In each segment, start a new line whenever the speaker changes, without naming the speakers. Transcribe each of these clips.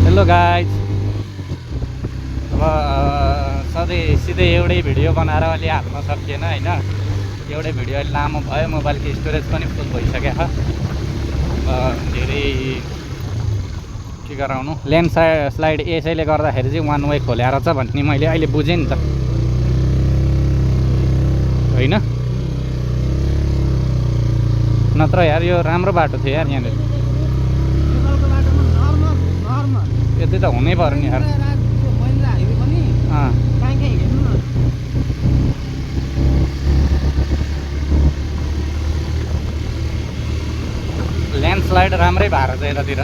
Hello guys. अब सधैँ सिधै एउटै भिडियो बनाएर अलि हाल्न सकिएन होइन। एउटै भिडियो अलि लामो भयो, मोबाइलको स्टोरेज पनि फुल भइसक्यो छ। धेरै के गराउनु, लेन्स स्लाइड यसैले गर्दाखेरि चाहिँ वान वे खोल्याएर छ भन्ने मैले अहिले बुझेँ नि त होइन। नत्र यार यो राम्रो बाटो थियो यार, यहाँनिर यति त हुनै पर्यो नि यार। ल्यान्डस्लाइड राम्रै भएर छ यतातिर।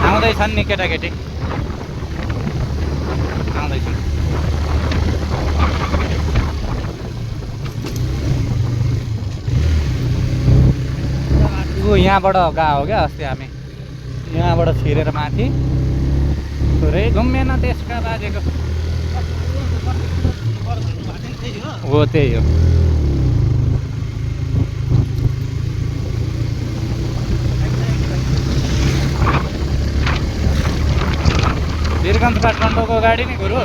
आउँदैछन् नि केटाकेटी, आउँदैछन्। यहाँबाट गएको हो क्या अस्ति हामी, यहाँबाट छिरेर माथि थोरै घुमेन त्यसका बाजेको हो, त्यही हो। वीरगञ्ज काठमाडौँको गाडी नि गुरु।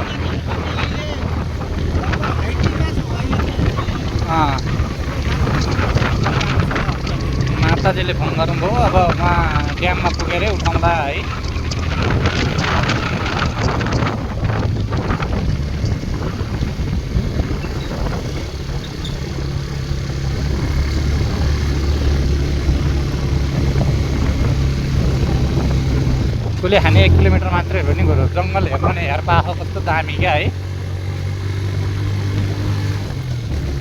माताजीले फोन गर्नुभयो, अब उहाँ ड्याममा पुगेरै उठाउँला है। कुलेखानी 1 किलोमिटर मात्रै हो नि गुरु। जङ्गल हेर्नु नि यार, पाखो कस्तो दामी क्या है।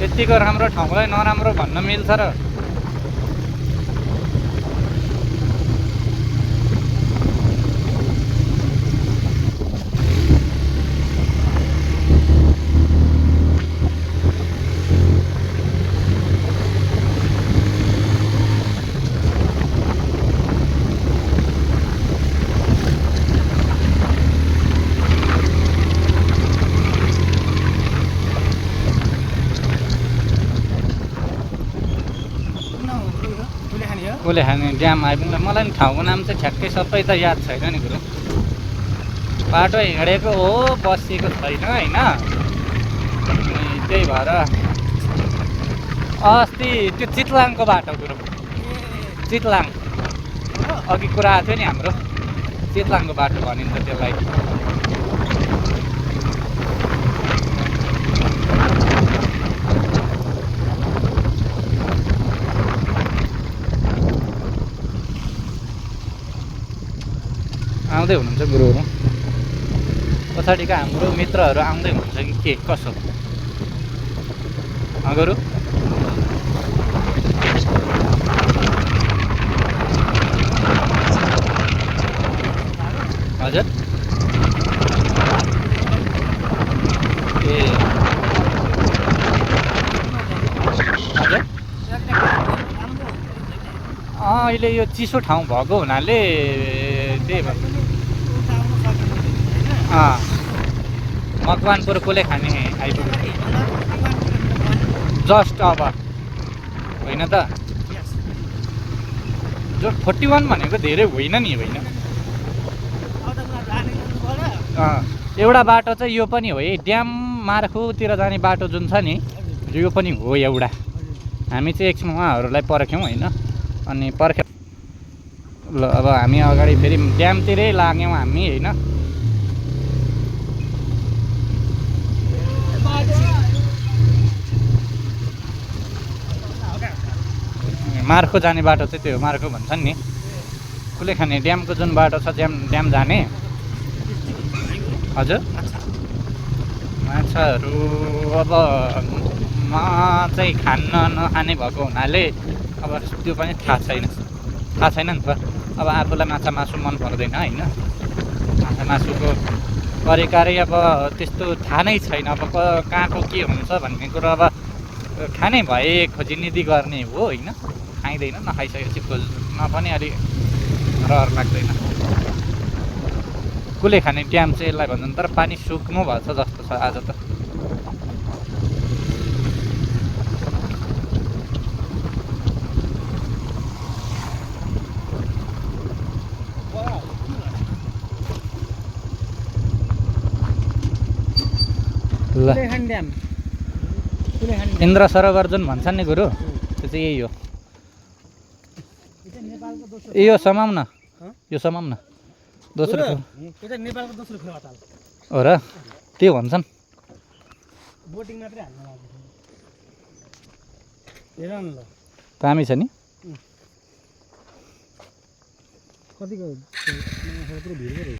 यतिको राम्रो ठाउँलाई नराम्रो भन्न मिल्छ र? कुलेखानी ड्याम आइपुग्दा मलाई नि ठाउँको नाम चाहिँ ठ्याक्कै सबै त याद छैन नि गुरु। बाटो हिँडेको हो, बसेको छैन होइन। त्यही भएर अस्ति त्यो चितलाङको बाटो गुरु, चितलाङ अघि कुरा आएको थियो नि हाम्रो, चितलाङको बाटो भनिन्छ त्यसलाई। आउँदै हुनुहुन्छ गुरुहरू, पछाडिका हाम्रो मित्रहरू आउँदै हुनुहुन्छ कि के कसो गुरु? हजुर ए हजुर, अहिले यो चिसो ठाउँ भएको हुनाले त्यही भयो। मकवानपुर कुलेखानी आइपुग्यो जस्ट अब, होइन त? जो 41 भनेको धेरै होइन नि, होइन? एउटा बाटो चाहिँ यो पनि हो है, ड्याम मार्खुतिर जाने बाटो जुन छ नि, यो पनि हो एउटा। हामी चाहिँ एकछिन उहाँहरूलाई पर्ख्यौँ होइन, अनि पर्ख्यौँ ल। अब हामी अगाडि फेरि ड्यामतिरै लाग्यौँ हामी होइन। मार्खो जाने बाटो चाहिँ त्यो मार्खो भन्छन् नि, कुलेखानी ड्यामको जुन बाटो छ ड्याम जाने। हजुर माछाहरू अब म चाहिँ खान्न नखाने भएको हुनाले अब त्यो पनि थाहा छैन नि त। अब आफूलाई माछा मासु मन पर्दैन होइन, माछा मासुको परिकारै अब त्यस्तो थाहा नै छैन। अब कहाँको के हुन्छ भन्ने कुरो अब खाने भए खोजिनिधी गर्ने हो होइन। खाइँदैन, नखाइसकेपछि खोज्न पनि अलिक रहर लाग्दैन। कुलेखानी ड्याम चाहिँ यसलाई भन्छन्, तर पानी सुक्नु भएको छ जस्तो छ आज त। ल
कुलेखान ड्याम कुलेखान ड्याम
इन्द्र सरोवर जुन भन्छन् नि गुरु त्यो चाहिँ यही हो
यो चाहिँ नेपालको दोस्रो
ए यो समाउँ न यो समाउँ न दोस्रो
गुरु,
ठाउँ
यो चाहिँ नेपालको दोस्रो फेवाताल
हो र त्यो भन्छन्
बोटिङ मात्रै हाल्न लाग्यो हेर न ल
दामी छ नि
कतिको पुरो भिड पो रहेछ